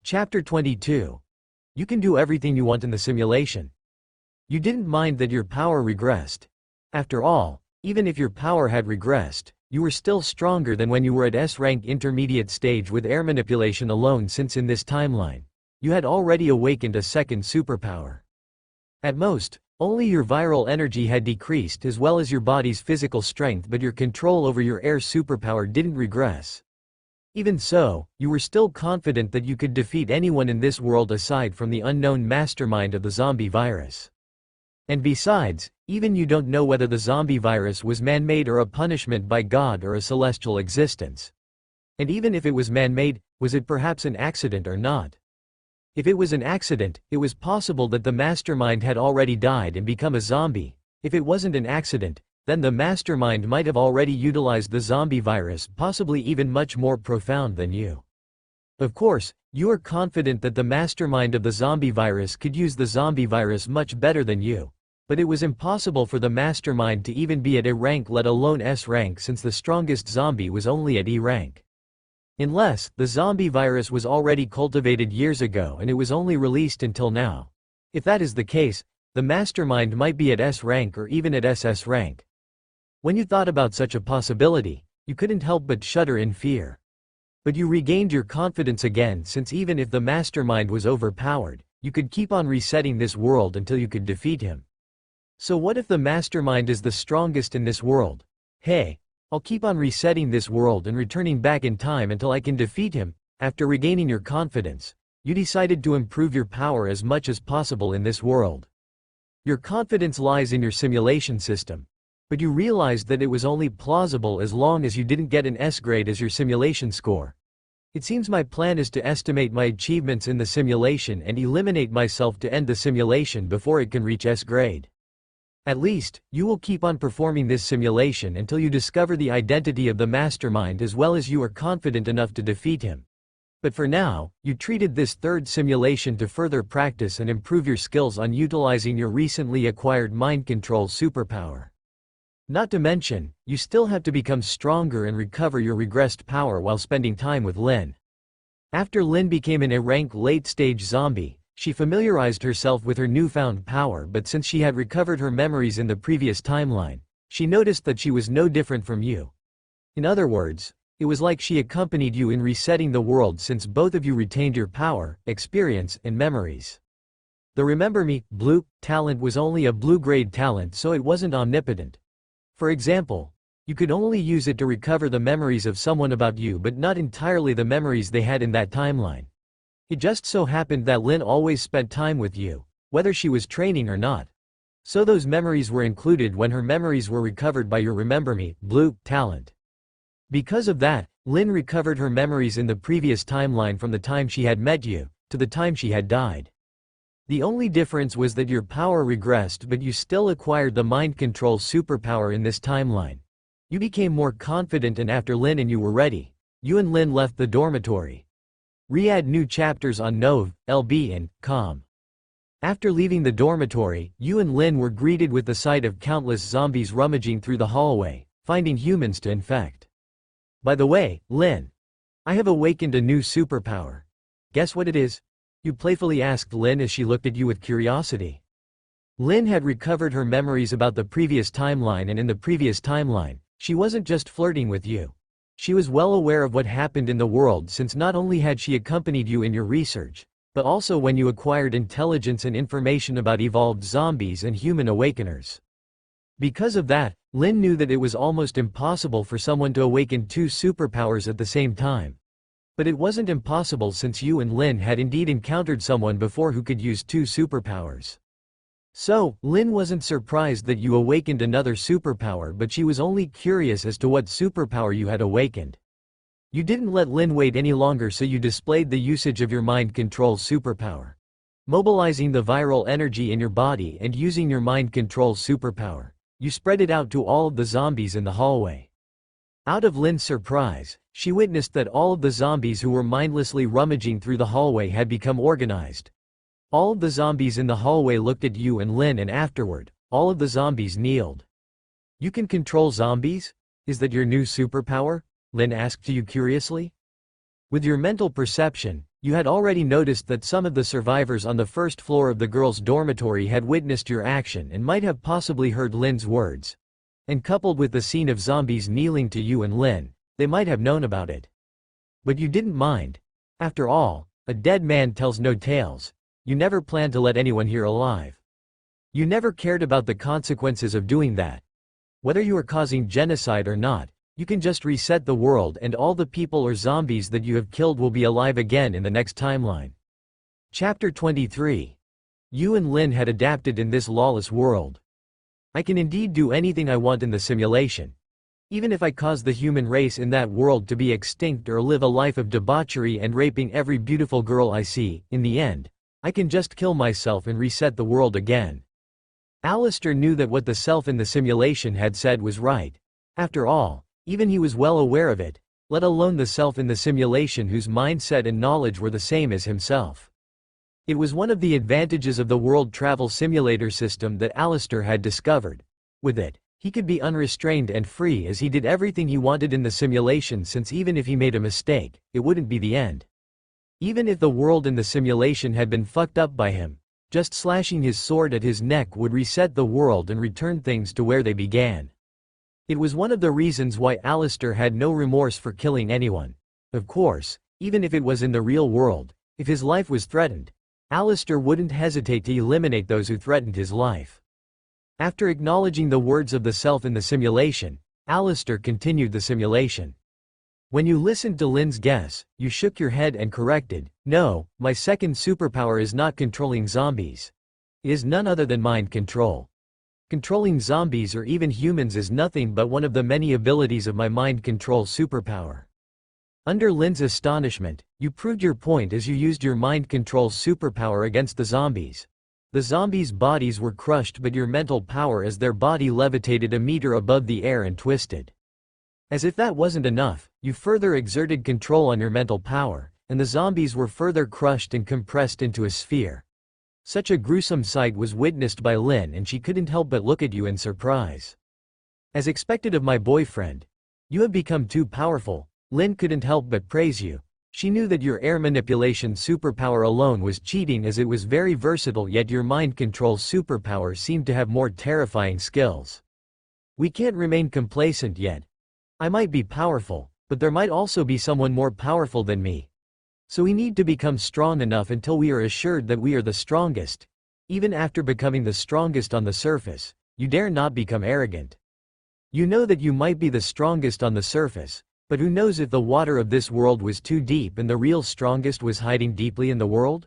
Chapter 22. You can do everything you want in the simulation. You didn't mind that your power regressed. After all, even if your power had regressed, you were still stronger than when you were at S-rank intermediate stage with air manipulation alone, since in this timeline, you had already awakened a second superpower. At most, only your viral energy had decreased as well as your body's physical strength, but your control over your air superpower didn't regress. Even so, you were still confident that you could defeat anyone in this world aside from the unknown mastermind of the zombie virus. And besides, even you don't know whether the zombie virus was man-made or a punishment by God or a celestial existence. And even if it was man-made, was it perhaps an accident or not? If it was an accident, it was possible that the mastermind had already died and become a zombie. If it wasn't an accident, then the mastermind might have already utilized the zombie virus, possibly even much more profound than you. Of course, you are confident that the mastermind of the zombie virus could use the zombie virus much better than you. But it was impossible for the mastermind to even be at A rank, let alone S rank, since the strongest zombie was only at E rank. Unless, the zombie virus was already cultivated years ago and it was only released until now. If that is the case, the mastermind might be at S rank or even at SS rank. When you thought about such a possibility, you couldn't help but shudder in fear. But you regained your confidence again, since even if the mastermind was overpowered, you could keep on resetting this world until you could defeat him. So what if the mastermind is the strongest in this world? Hey, I'll keep on resetting this world and returning back in time until I can defeat him. After regaining your confidence, you decided to improve your power as much as possible in this world. Your confidence lies in your simulation system. But you realized that it was only plausible as long as you didn't get an S grade as your simulation score. It seems my plan is to estimate my achievements in the simulation and eliminate myself to end the simulation before it can reach S grade. At least, you will keep on performing this simulation until you discover the identity of the mastermind as well as you are confident enough to defeat him. But for now, you treated this third simulation to further practice and improve your skills on utilizing your recently acquired mind control superpower. Not to mention, you still have to become stronger and recover your regressed power while spending time with Lynn. After Lynn became an A-rank late-stage zombie, she familiarized herself with her newfound power, but since she had recovered her memories in the previous timeline, she noticed that she was no different from you. In other words, it was like she accompanied you in resetting the world, since both of you retained your power, experience, and memories. The Remember Me, blue, talent was only a blue-grade talent, so it wasn't omnipotent. For example, you could only use it to recover the memories of someone about you, but not entirely the memories they had in that timeline. It just so happened that Lynn always spent time with you, whether she was training or not. So those memories were included when her memories were recovered by your Remember Me, blue, talent. Because of that, Lynn recovered her memories in the previous timeline from the time she had met you, to the time she had died. The only difference was that your power regressed, but you still acquired the mind control superpower in this timeline. You became more confident, and after Lynn and you were ready, you and Lynn left the dormitory. Re-add new chapters on Nov, LB and Com. After leaving the dormitory, you and Lynn were greeted with the sight of countless zombies rummaging through the hallway, finding humans to infect. By the way, Lynn, I have awakened a new superpower. Guess what it is? You playfully asked Lynn as she looked at you with curiosity. Lynn had recovered her memories about the previous timeline, and in the previous timeline, she wasn't just flirting with you. She was well aware of what happened in the world, since not only had she accompanied you in your research, but also when you acquired intelligence and information about evolved zombies and human awakeners. Because of that, Lynn knew that it was almost impossible for someone to awaken two superpowers at the same time. But it wasn't impossible, since you and Lynn had indeed encountered someone before who could use two superpowers. So, Lynn wasn't surprised that you awakened another superpower, but she was only curious as to what superpower you had awakened. You didn't let Lynn wait any longer, so you displayed the usage of your mind control superpower. Mobilizing the viral energy in your body and using your mind control superpower, you spread it out to all of the zombies in the hallway. Out of Lynn's surprise, she witnessed that all of the zombies who were mindlessly rummaging through the hallway had become organized. All of the zombies in the hallway looked at you and Lynn, and afterward, all of the zombies kneeled. You can control zombies? Is that your new superpower? Lynn asked you curiously. With your mental perception, You had already noticed that some of the survivors on the first floor of the girls' dormitory had witnessed your action and might have possibly heard Lynn's words. And coupled with the scene of zombies kneeling to you and Lynn, they might have known about it. But you didn't mind. After all, a dead man tells no tales. You never planned to let anyone here alive. You never cared about the consequences of doing that. Whether you are causing genocide or not, you can just reset the world and all the people or zombies that you have killed will be alive again in the next timeline. Chapter 23. You and Lynn had adapted in this lawless world. I can indeed do anything I want in the simulation. Even if I cause the human race in that world to be extinct or live a life of debauchery and raping every beautiful girl I see, in the end, I can just kill myself and reset the world again. Alister knew that what the self in the simulation had said was right. After all, even he was well aware of it, let alone the self in the simulation whose mindset and knowledge were the same as himself. It was one of the advantages of the world travel simulator system that Alister had discovered. With it, he could be unrestrained and free as he did everything he wanted in the simulation, since even if he made a mistake, it wouldn't be the end. Even if the world in the simulation had been fucked up by him, just slashing his sword at his neck would reset the world and return things to where they began. It was one of the reasons why Alister had no remorse for killing anyone. Of course, even if it was in the real world, if his life was threatened, Alister wouldn't hesitate to eliminate those who threatened his life. After acknowledging the words of the self in the simulation, Alister continued the simulation. When you listened to Lynn's guess, you shook your head and corrected, "No, my second superpower is not controlling zombies. It is none other than mind control. Controlling zombies or even humans is nothing but one of the many abilities of my mind control superpower." Under Lynn's astonishment, you proved your point as you used your mind control superpower against the zombies. The zombies' bodies were crushed, but your mental power as their body levitated a meter above the air and twisted. As if that wasn't enough, you further exerted control on your mental power, and the zombies were further crushed and compressed into a sphere. Such a gruesome sight was witnessed by Lynn, and she couldn't help but look at you in surprise. As expected of my boyfriend, you have become too powerful. Lynn couldn't help but praise you. She knew that your air manipulation superpower alone was cheating, as it was very versatile, yet your mind control superpower seemed to have more terrifying skills. We can't remain complacent yet. I might be powerful, but there might also be someone more powerful than me. So we need to become strong enough until we are assured that we are the strongest. Even after becoming the strongest on the surface, you dare not become arrogant. You know that you might be the strongest on the surface, but who knows if the water of this world was too deep and the real strongest was hiding deeply in the world?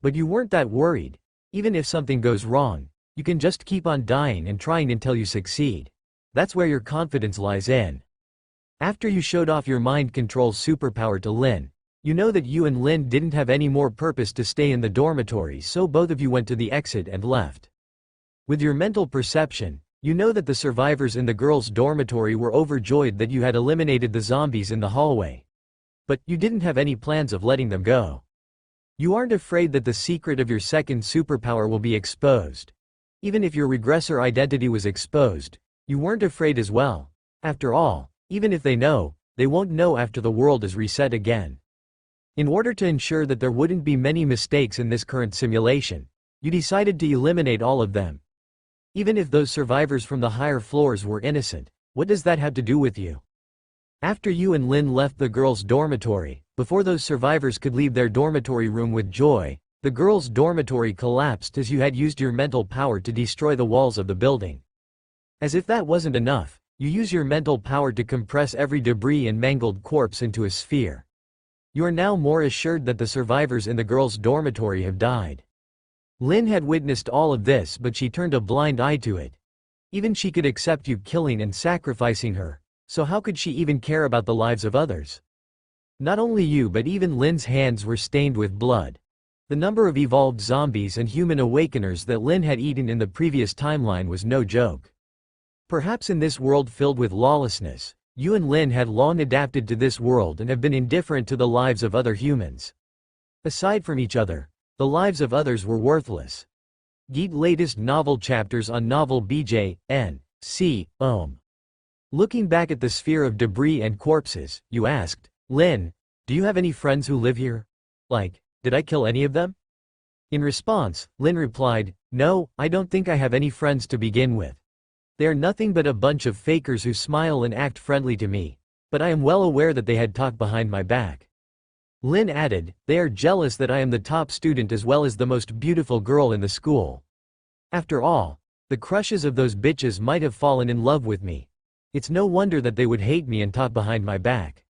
But you weren't that worried. Even if something goes wrong, you can just keep on dying and trying until you succeed. That's where your confidence lies in. After you showed off your mind control superpower to Lynn, you know that you and Lynn didn't have any more purpose to stay in the dormitory, so both of you went to the exit and left. With your mental perception, you know that the survivors in the girls' dormitory were overjoyed that you had eliminated the zombies in the hallway. But you didn't have any plans of letting them go. You aren't afraid that the secret of your second superpower will be exposed. Even if your regressor identity was exposed, you weren't afraid as well. After all, even if they know, they won't know after the world is reset again. In order to ensure that there wouldn't be many mistakes in this current simulation, you decided to eliminate all of them. Even if those survivors from the higher floors were innocent, what does that have to do with you? After you and Lynn left the girls' dormitory, before those survivors could leave their dormitory room with joy, the girls' dormitory collapsed as you had used your mental power to destroy the walls of the building. As if that wasn't enough, you use your mental power to compress every debris and mangled corpse into a sphere. You are now more assured that the survivors in the girls' dormitory have died. Lynn had witnessed all of this, but she turned a blind eye to it. Even she could accept you killing and sacrificing her, so how could she even care about the lives of others? Not only you, but even Lynn's hands were stained with blood. The number of evolved zombies and human awakeners that Lynn had eaten in the previous timeline was no joke. Perhaps in this world filled with lawlessness, you and Lynn had long adapted to this world and have been indifferent to the lives of other humans. Aside from each other, the lives of others were worthless. Geet latest novel chapters on novel BJ, N. C. Ohm. Looking back at the sphere of debris and corpses, you asked, "Lynn, do you have any friends who live here?" Like, did I kill any of them? In response, Lin replied, no, I don't think I have any friends to begin with. They are nothing but a bunch of fakers who smile and act friendly to me, but I am well aware that they had talked behind my back. Lin added, they are jealous that I am the top student as well as the most beautiful girl in the school. After all, the crushes of those bitches might have fallen in love with me. It's no wonder that they would hate me and talk behind my back.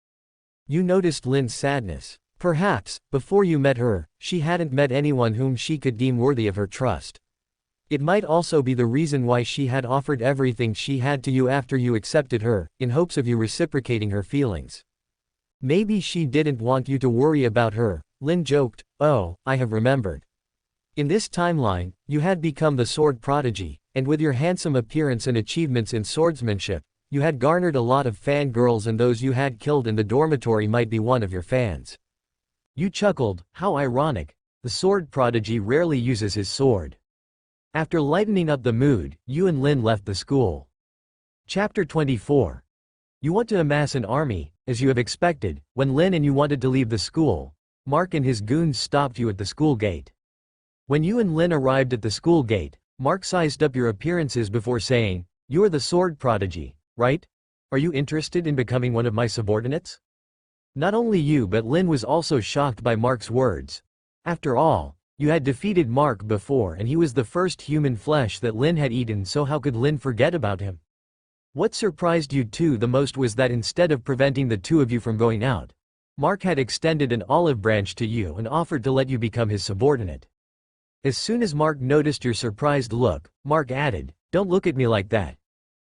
You noticed Lin's sadness. Perhaps, before you met her, she hadn't met anyone whom she could deem worthy of her trust. It might also be the reason why she had offered everything she had to you after you accepted her, in hopes of you reciprocating her feelings. Maybe she didn't want you to worry about her, Lin joked. Oh, I have remembered. In this timeline, you had become the sword prodigy, and with your handsome appearance and achievements in swordsmanship, you had garnered a lot of fangirls, and those you had killed in the dormitory might be one of your fans. You chuckled, how ironic, the sword prodigy rarely uses his sword. After lightening up the mood, you and Lin left the school. Chapter 24. You want to amass an army, as you have expected. When Lin and you wanted to leave the school, Mark and his goons stopped you at the school gate. When you and Lin arrived at the school gate, Mark sized up your appearances before saying, you are the sword prodigy, right? Are you interested in becoming one of my subordinates? Not only you but Lin was also shocked by Mark's words. After all, you had defeated Mark before and he was the first human flesh that Lin had eaten, so how could Lin forget about him? What surprised you two the most was that instead of preventing the two of you from going out, Mark had extended an olive branch to you and offered to let you become his subordinate. As soon as Mark noticed your surprised look, Mark added, don't look at me like that.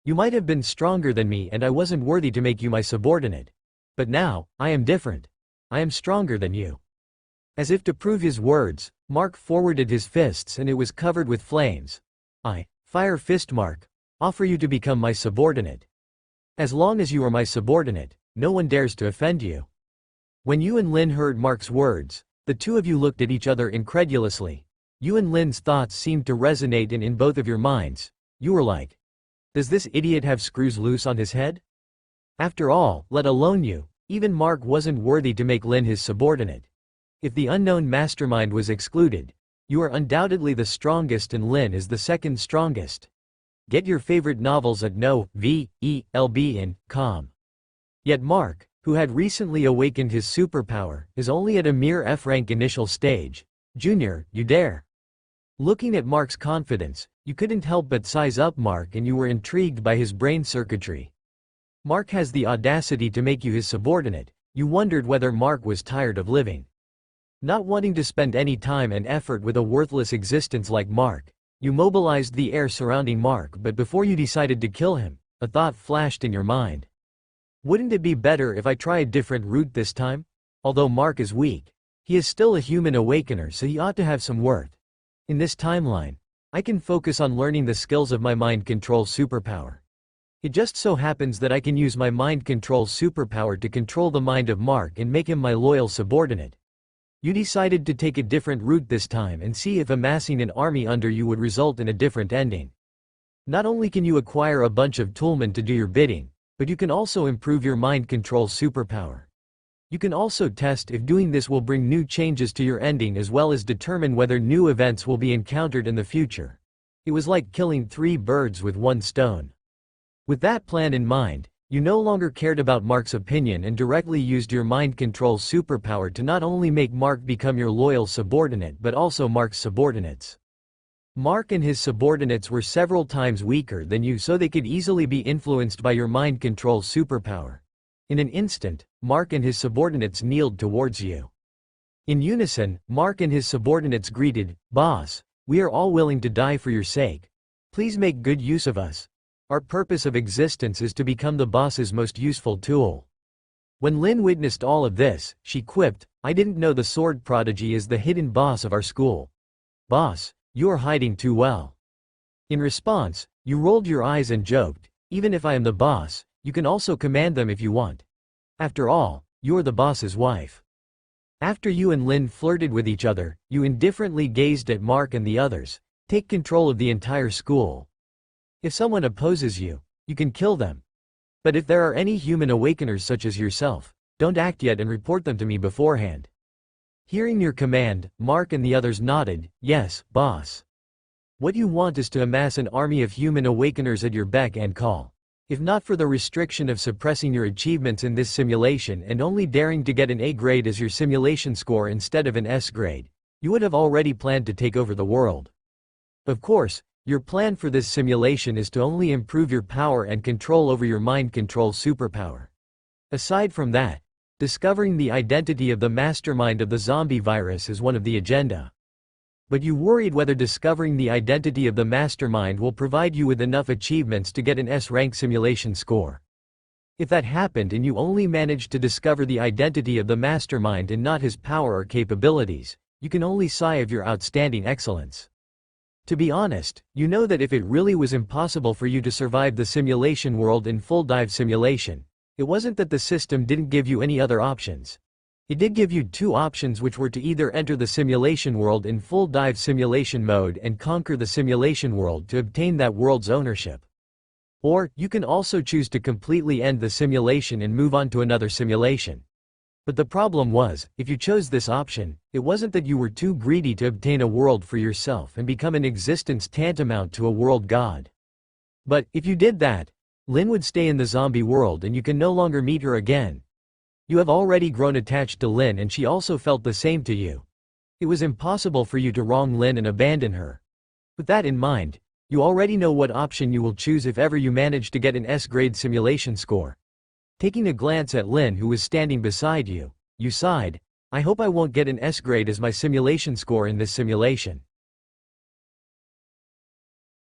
You might have been stronger than me and I wasn't worthy to make you my subordinate. But now, I am different. I am stronger than you. As if to prove his words, Mark forwarded his fists and it was covered with flames. I, Fire Fist Mark, offer you to become my subordinate. As long as you are my subordinate, no one dares to offend you. When you and Lin heard Mark's words, the two of you looked at each other incredulously. You and Lin's thoughts seemed to resonate in both of your minds. You were like, does this idiot have screws loose on his head? After all, let alone you, even Mark wasn't worthy to make Lin his subordinate. If the unknown mastermind was excluded, you are undoubtedly the strongest and Lin is the second strongest. Get your favorite novels at novelb.com. Yet Mark, who had recently awakened his superpower, is only at a mere F-rank initial stage. Junior, you dare. Looking at Mark's confidence, you couldn't help but size up Mark and you were intrigued by his brain circuitry. Mark has the audacity to make you his subordinate. You wondered whether Mark was tired of living. Not wanting to spend any time and effort with a worthless existence like Mark, you mobilized the air surrounding Mark, but before you decided to kill him, a thought flashed in your mind. Wouldn't it be better if I try a different route this time? Although Mark is weak, he is still a human awakener, so he ought to have some worth. In this timeline, I can focus on learning the skills of my mind control superpower. It just so happens that I can use my mind control superpower to control the mind of Mark and make him my loyal subordinate. You decided to take a different route this time and see if amassing an army under you would result in a different ending. Not only can you acquire a bunch of toolmen to do your bidding, but you can also improve your mind control superpower. You can also test if doing this will bring new changes to your ending as well as determine whether new events will be encountered in the future. It was like killing 3 birds with 1 stone. With that plan in mind, you no longer cared about Mark's opinion and directly used your mind control superpower to not only make Mark become your loyal subordinate but also Mark's subordinates. Mark and his subordinates were several times weaker than you, so they could easily be influenced by your mind control superpower. In an instant, Mark and his subordinates kneeled towards you. In unison, Mark and his subordinates greeted, "Boss, we are all willing to die for your sake. Please make good use of us. Our purpose of existence is to become the boss's most useful tool." When Lin witnessed all of this, she quipped, "I didn't know the sword prodigy is the hidden boss of our school. Boss, you are hiding too well." In response, you rolled your eyes and joked, "Even if I am the boss, you can also command them if you want. After all, you're the boss's wife." After you and Lin flirted with each other, you indifferently gazed at Mark and the others. Take control of the entire school. If someone opposes you, you can kill them. But if there are any human awakeners such as yourself, don't act yet and report them to me beforehand. Hearing your command, Mark and the others nodded. Yes, boss. What you want is to amass an army of human awakeners at your beck and call. If not for the restriction of suppressing your achievements in this simulation and only daring to get an A grade as your simulation score instead of an S grade, you would have already planned to take over the world. Of course, your plan for this simulation is to only improve your power and control over your mind control superpower. Aside from that, discovering the identity of the mastermind of the zombie virus is one of the agenda. But you worried whether discovering the identity of the mastermind will provide you with enough achievements to get an S-rank simulation score. If that happened and you only managed to discover the identity of the mastermind and not his power or capabilities, you can only sigh of your outstanding excellence. To be honest, you know that if it really was impossible for you to survive the simulation world in full dive simulation, it wasn't that the system didn't give you any other options. It did give you two options, which were to either enter the simulation world in full dive simulation mode and conquer the simulation world to obtain that world's ownership. Or, you can also choose to completely end the simulation and move on to another simulation. But the problem was, if you chose this option, it wasn't that you were too greedy to obtain a world for yourself and become an existence tantamount to a world god. But, if you did that, Lynn would stay in the zombie world and you can no longer meet her again. You have already grown attached to Lynn and she also felt the same to you. It was impossible for you to wrong Lynn and abandon her. With that in mind, you already know what option you will choose if ever you manage to get an S-grade simulation score. Taking a glance at Lynn, who was standing beside you, you sighed, I hope I won't get an S-grade as my simulation score in this simulation.